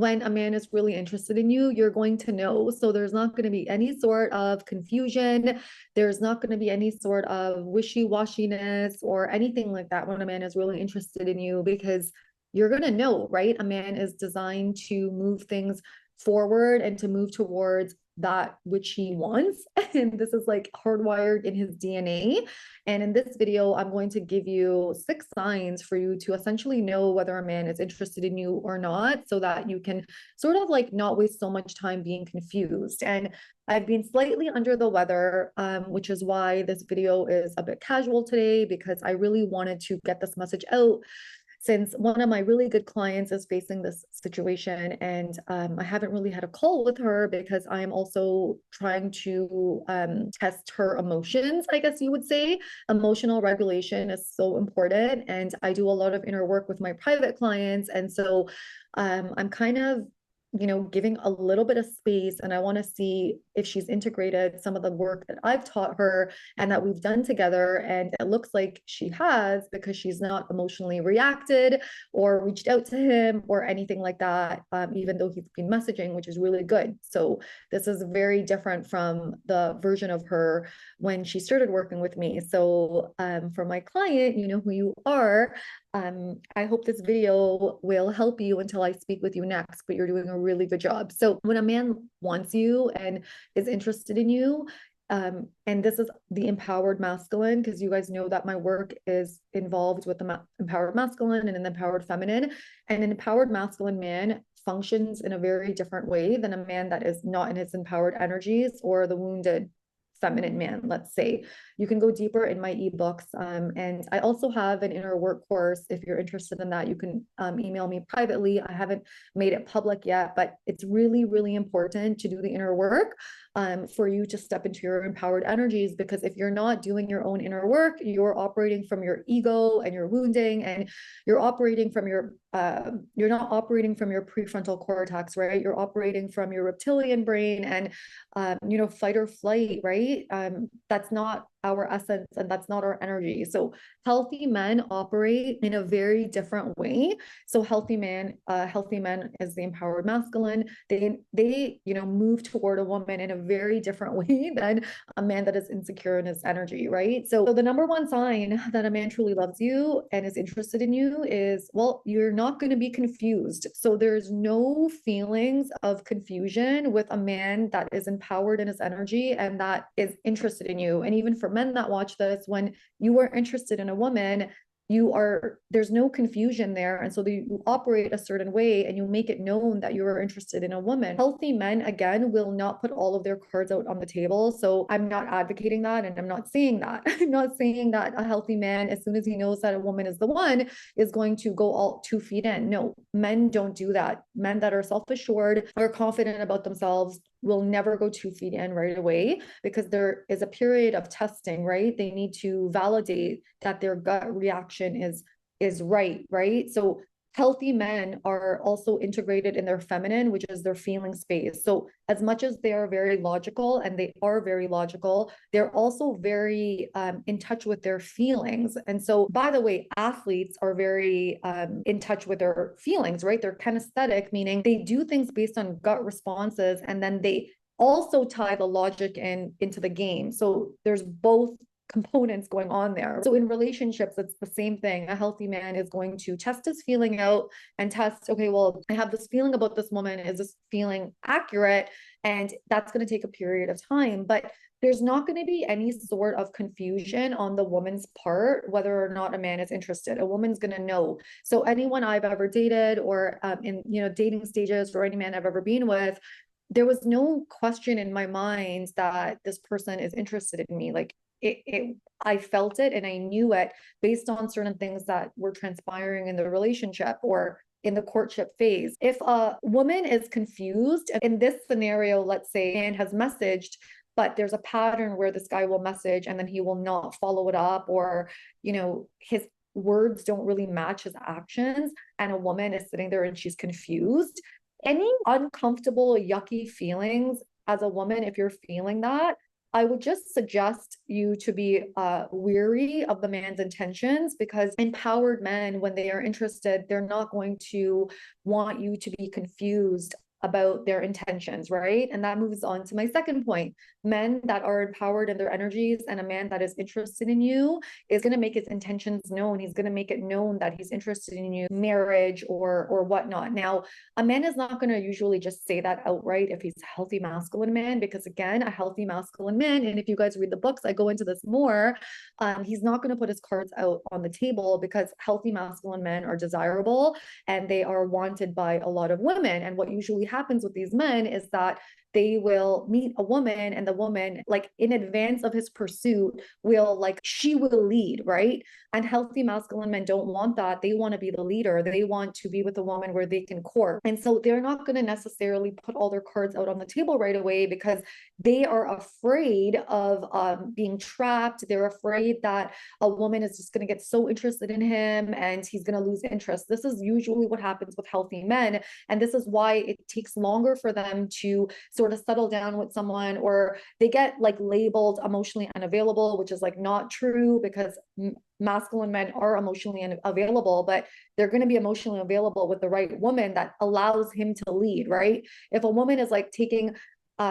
when a man is really interested in you, you're going to know. So there's not going to be any sort of confusion. There's not going to be any sort of wishy-washiness or anything like that when a man is really interested in you, because you're going to know, right? A man is designed to move things forward and to move towards that which he wants. And this is like hardwired in his DNA. And in this video, I'm going to give you 6 signs for you to essentially know whether a man is interested in you or not, so that you can sort of like not waste so much time being confused. And I've been slightly under the weather, which is why this video is a bit casual today, because I really wanted to get this message out, since one of my really good clients is facing this situation. And I haven't really had a call with her because I'm also trying to test her emotions, I guess you would say. Emotional regulation is so important. And I do a lot of inner work with my private clients. And so I'm kind of giving a little bit of space, and I want to see if she's integrated some of the work that I've taught her and that we've done together. And it looks like she has, because she's not emotionally reacted or reached out to him or anything like that, even though he's been messaging, which is really good. So this is very different from the version of her when she started working with me. So for my client, you know who you are. I hope this video will help you until I speak with you next, but you're doing a really good job. So when a man wants you and is interested in you, and this is the empowered masculine, because you guys know that my work is involved with the empowered masculine and an empowered feminine. And an empowered masculine man functions in a very different way than a man that is not in his empowered energies, or the wounded feminine man, let's say. You can go deeper in my ebooks. And I also have an inner work course. If you're interested in that, you can email me privately. I haven't made it public yet, but it's really, really important to do the inner work for you to step into your empowered energies. Because if you're not doing your own inner work, you're operating from your ego and your wounding, and you're operating from your you're not operating from your prefrontal cortex, right? You're operating from your reptilian brain and fight or flight, right? That's not our essence, and that's not our energy. So healthy men operate in a very different way. So healthy men is the empowered masculine. They move toward a woman in a very different way than a man that is insecure in his energy, right? So the number one sign that a man truly loves you and is interested in you is, well, you're not going to be confused. So there's no feelings of confusion with a man that is empowered in his energy and that is interested in you. And even for men that watch this, when you are interested in a woman, there's no confusion there. And so you operate a certain way and you make it known that you are interested in a woman. Healthy men, again, will not put all of their cards out on the table. So I'm not advocating that, and I'm not saying that. I'm not saying that a healthy man, as soon as he knows that a woman is the one, is going to go all 2 feet in. No, men don't do that. Men that are self-assured, are confident about themselves, will never go 2 feet in right away, because there is a period of testing, right? They need to validate that their gut reaction is right? So healthy men are also integrated in their feminine, which is their feeling space. So as much as they are very logical, and they are very logical, they're also very in touch with their feelings. And so, by the way, athletes are very in touch with their feelings, right? They're kinesthetic, meaning they do things based on gut responses, and then they also tie the logic into the game. So there's both components going on there. So in relationships, it's the same thing. A healthy man is going to test his feeling out and test, okay, well, I have this feeling about this woman. Is this feeling accurate? And that's going to take a period of time. But there's not going to be any sort of confusion on the woman's part, whether or not a man is interested. A woman's going to know. So anyone I've ever dated, or in dating stages, or any man I've ever been with, there was no question in my mind that this person is interested in me. Like, I felt it and I knew it based on certain things that were transpiring in the relationship or in the courtship phase. If a woman is confused in this scenario, let's say, and has messaged, but there's a pattern where this guy will message and then he will not follow it up, or his words don't really match his actions, and a woman is sitting there and she's confused, any uncomfortable, yucky feelings as a woman, if you're feeling that, I would just suggest you to be weary of the man's intentions, because empowered men, when they are interested, they're not going to want you to be confused about their intentions, right? And that moves on to my second point. Men that are empowered in their energies, and a man that is interested in you is going to make his intentions known. He's going to make it known that he's interested in you, marriage or whatnot. Now, a man is not going to usually just say that outright if he's a healthy masculine man, because again, a healthy masculine man, and if you guys read the books, I go into this more, he's not going to put his cards out on the table, because healthy masculine men are desirable and they are wanted by a lot of women. And what usually happens with these men is that they will meet a woman, and the woman, like in advance of his pursuit, will like, she will lead, right? And healthy masculine men don't want that. They want to be the leader. They want to be with a woman where they can court. And so they're not going to necessarily put all their cards out on the table right away, because they are afraid of being trapped. They're afraid that a woman is just going to get so interested in him and he's going to lose interest. This is usually what happens with healthy men. And this is why it takes longer for them to sort of settle down with someone, or they get like labeled emotionally unavailable, which is like not true, because masculine men are emotionally unavailable, but they're going to be emotionally available with the right woman that allows him to lead, right? If a woman is like taking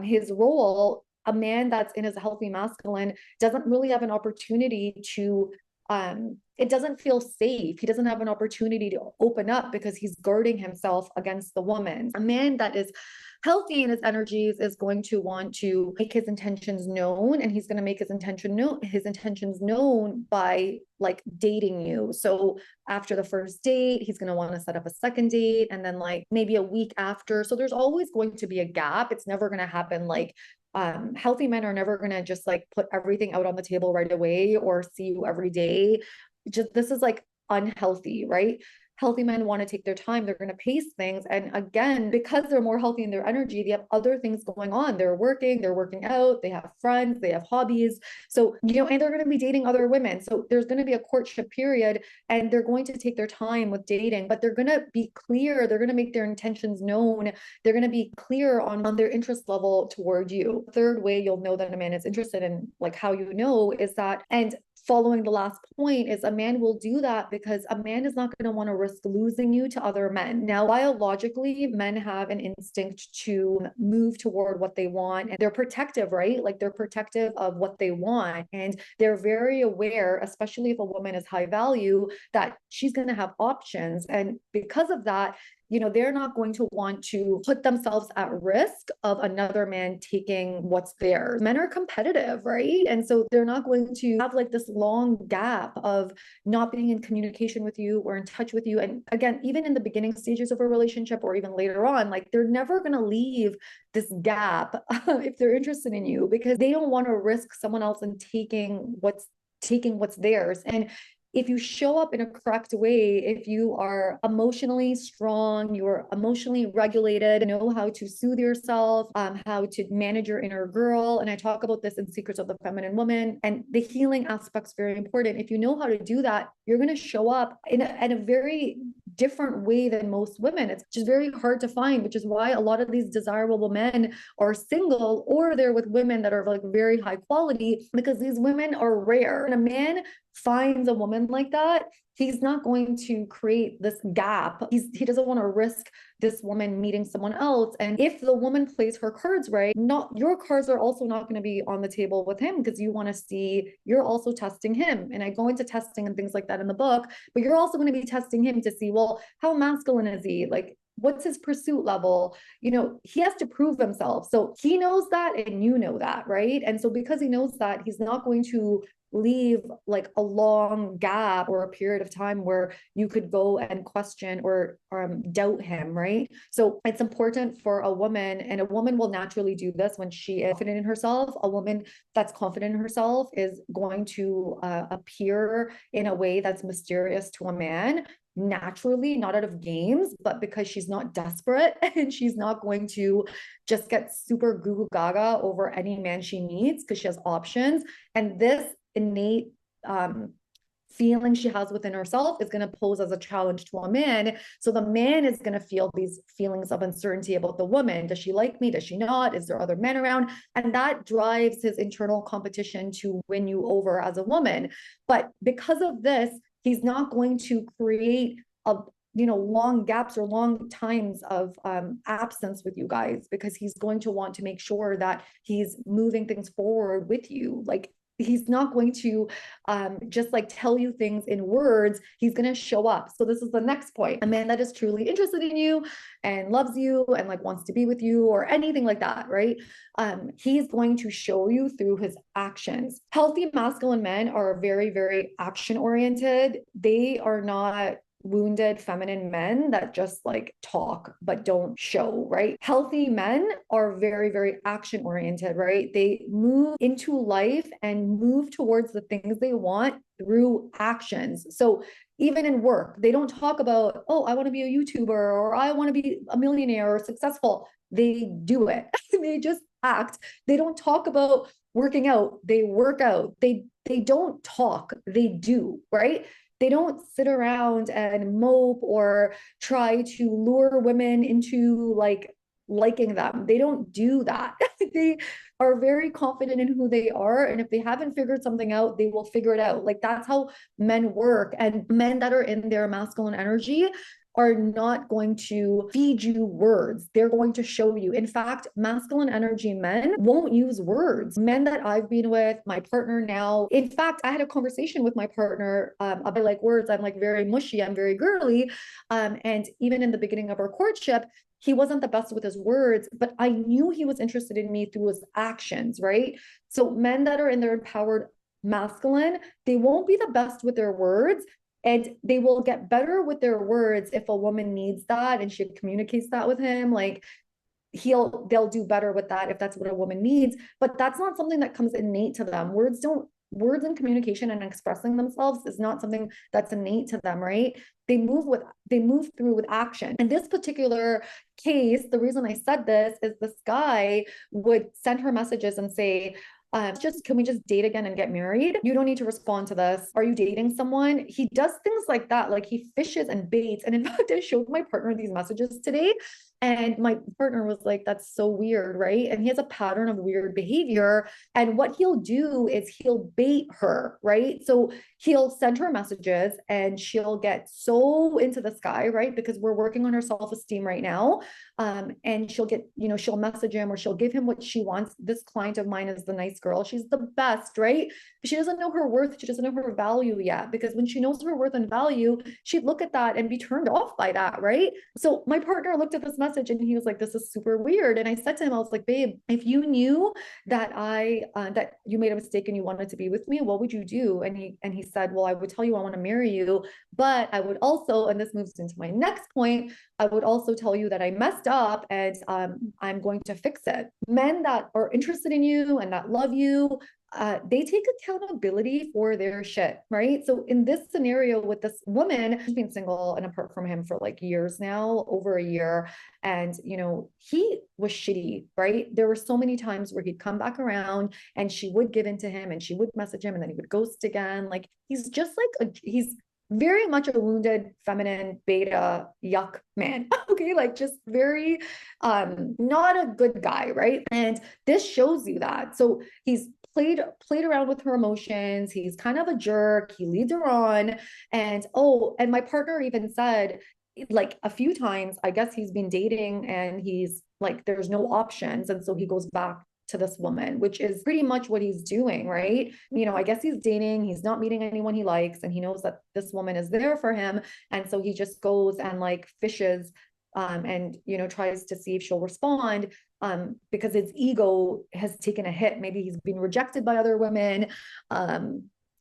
his role, a man that's in his healthy masculine doesn't really have an opportunity to it doesn't feel safe. He doesn't have an opportunity to open up, because he's guarding himself against the woman. A man that is healthy in his energies is going to want to make his intentions known, and he's going to make his intentions known by like dating you. So after the first date, he's going to want to set up a second date, and then like maybe a week after. So there's always going to be a gap. It's never going to happen like healthy men are never going to just like put everything out on the table right away or see you every day. Just, this is like unhealthy, right? Healthy men want to take their time. They're going to pace things. And again, because they're more healthy in their energy, they have other things going on. They're working out, they have friends, they have hobbies. So, you know, and they're going to be dating other women. So there's going to be a courtship period, and they're going to take their time with dating, but they're going to be clear. They're going to make their intentions known. They're going to be clear on their interest level toward you. Third way you'll know that a man is interested in, like how you know, is that, and following the last point, is a man will do that because a man is not going to want to risk losing you to other men. Now, biologically, men have an instinct to move toward what they want, and they're protective, right? Like they're protective of what they want. And they're very aware, especially if a woman is high value, that she's going to have options. And because of that, you know, they're not going to want to put themselves at risk of another man taking what's theirs. Men are competitive, right? And so they're not going to have like this long gap of not being in communication with you or in touch with you. And again, even in the beginning stages of a relationship or even later on, like they're never going to leave this gap if they're interested in you, because they don't want to risk someone else and taking what's theirs. And if you show up in a correct way, if you are emotionally strong, you're emotionally regulated, know how to soothe yourself, how to manage your inner girl. And I talk about this in Secrets of the Feminine Woman, and the healing aspect's very important. If you know how to do that, you're going to show up in a very different way than most women. It's just very hard to find, which is why a lot of these desirable men are single, or they're with women that are like very high quality, because these women are rare. And a man finds a woman like that, he's not going to create this gap. He doesn't want to risk this woman meeting someone else. And if the woman plays her cards right, not your cards are also not going to be on the table with him, because you want to see, you're also testing him. And I go into testing and things like that in the book, but you're also going to be testing him to see, well, how masculine is he? Like, what's his pursuit level? You know, he has to prove himself. So he knows that, and you know that, right? And so because he knows that, he's not going to leave like a long gap or a period of time where you could go and question or doubt him, right? So it's important for a woman, and a woman will naturally do this when she is confident in herself. A woman that's confident in herself is going to appear in a way that's mysterious to a man, naturally, not out of games, but because she's not desperate, and she's not going to just get super goo goo gaga over any man she meets, because she has options. And this innate feeling she has within herself is going to pose as a challenge to a man. So the man is going to feel these feelings of uncertainty about the woman. Does she like me? Does she not? Is there other men around? And that drives his internal competition to win you over as a woman. But because of this, he's not going to create a long gaps or long times of absence with you guys, because he's going to want to make sure that he's moving things forward with you. Like, he's not going to just like tell you things in words. He's going to show up. So this is the next point. A man that is truly interested in you and loves you and like wants to be with you or anything like that, right? He's going to show you through his actions. Healthy masculine men are very, very action oriented. They are not wounded feminine men that just like talk but don't show, right? Healthy men are very, very action oriented, right? They move into life and move towards the things they want through actions. So even in work, they don't talk about, oh, I want to be a YouTuber or I want to be a millionaire or successful. They do it. They just act. They don't talk about working out. They work out. They don't talk. They do, right? They don't sit around and mope or try to lure women into like liking them. They don't do that. They are very confident in who they are. And if they haven't figured something out, they will figure it out. Like, that's how men work. And men that are in their masculine energy are not going to feed you words. They're going to show you. In fact, masculine energy men won't use words. Men that I've been with, my partner now, in fact, I had a conversation with my partner about like words. I'm like very mushy, I'm very girly. And even in the beginning of our courtship, he wasn't the best with his words, but I knew he was interested in me through his actions, right? So men that are in their empowered masculine, they won't be the best with their words, and they will get better with their words if a woman needs that and she communicates that with him. Like, they'll do better with that if that's what a woman needs. But that's not something that comes innate to them. Words and communication and expressing themselves is not something that's innate to them, right? They move through with action. In this particular case, the reason I said this is this guy would send her messages and say, can we just date again and get married? You don't need to respond to this. Are you dating someone? He does things like that. Like, he fishes and baits. And in fact, I showed my partner these messages today, and my partner was like, that's so weird, right? And he has a pattern of weird behavior. And what he'll do is he'll bait her, right? So he'll send her messages and she'll get so into the sky, right? Because we're working on her self-esteem right now. And she'll get, she'll message him or she'll give him what she wants. This client of mine is the nice girl. She's the best, right? But she doesn't know her worth. She doesn't know her value yet, because when she knows her worth and value, she'd look at that and be turned off by that, right? So my partner looked at this message and he was like, this is super weird. And I said to him, I was like, babe, if you knew that that you made a mistake and you wanted to be with me, what would you do? And he said, well, I would tell you I want to marry you, but I would also, and this moves into my next point, I would also tell you that I messed up and I'm going to fix it. Men that are interested in you and that love you, they take accountability for their shit, right? So in this scenario with this woman, she's been single and apart from him for like years now, over a year. And, he was shitty, right? There were so many times where he'd come back around and she would give in to him and she would message him and then he would ghost again. Like, he's just like, he's very much a wounded feminine beta yuck man. Okay, like just very not a good guy, right? And this shows you that. So he's played around with her emotions. He's kind of a jerk. He leads her on. And my partner even said, like, a few times, I guess he's been dating and he's like, there's no options. And so he goes back to this woman, which is pretty much what he's doing, right? I guess he's dating, he's not meeting anyone he likes, and he knows that this woman is there for him. And so he just goes and like fishes and tries to see if she'll respond, because his ego has taken a hit. Maybe he's been rejected by other women,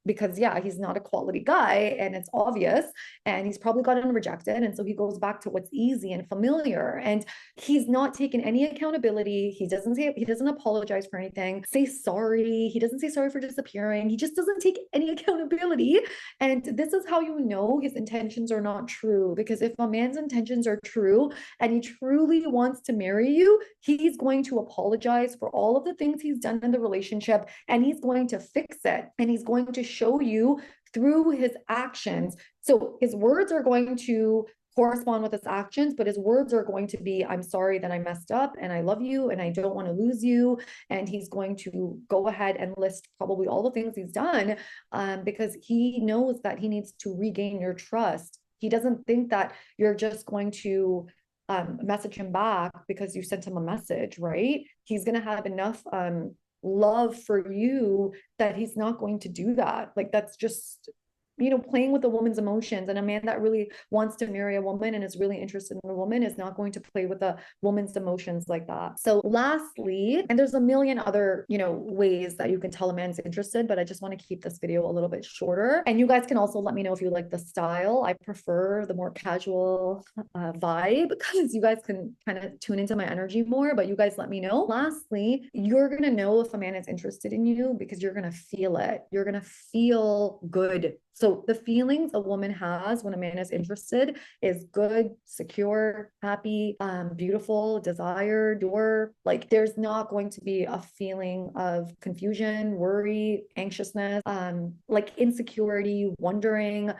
because he's not a quality guy and it's obvious, and he's probably gotten rejected. And so he goes back to what's easy and familiar, and he's not taken any accountability. He doesn't apologize for anything, say sorry. He doesn't say sorry for disappearing. He just doesn't take any accountability. And this is how you know his intentions are not true, because if a man's intentions are true and he truly wants to marry you, he's going to apologize for all of the things he's done in the relationship, and he's going to fix it, and he's going to show you through his actions. So his words are going to correspond with his actions, but his words are going to be, I'm sorry that I messed up and I love you and I don't want to lose you. And he's going to go ahead and list probably all the things he's done, because he knows that he needs to regain your trust. He doesn't think that you're just going to message him back because you sent him a message, right? He's going to have enough love for you that he's not going to do that. Like, that's just, you know, playing with a woman's emotions. And a man that really wants to marry a woman and is really interested in a woman is not going to play with a woman's emotions like that. So lastly, and there's a million other, you know, ways that you can tell a man's interested, but I just want to keep this video a little bit shorter. And you guys can also let me know if you like the style. I prefer the more casual vibe, because you guys can kind of tune into my energy more, but you guys let me know. Lastly, you're going to know if a man is interested in you because you're going to feel it. You're going to feel good. So the feelings a woman has when a man is interested is good, secure, happy, beautiful, desired, or like, there's not going to be a feeling of confusion, worry, anxiousness, like insecurity, wondering,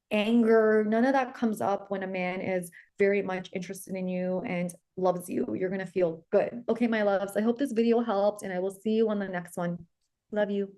anger. None of that comes up when a man is very much interested in you and loves you. You're going to feel good. Okay, my loves, I hope this video helped, and I will see you on the next one. Love you.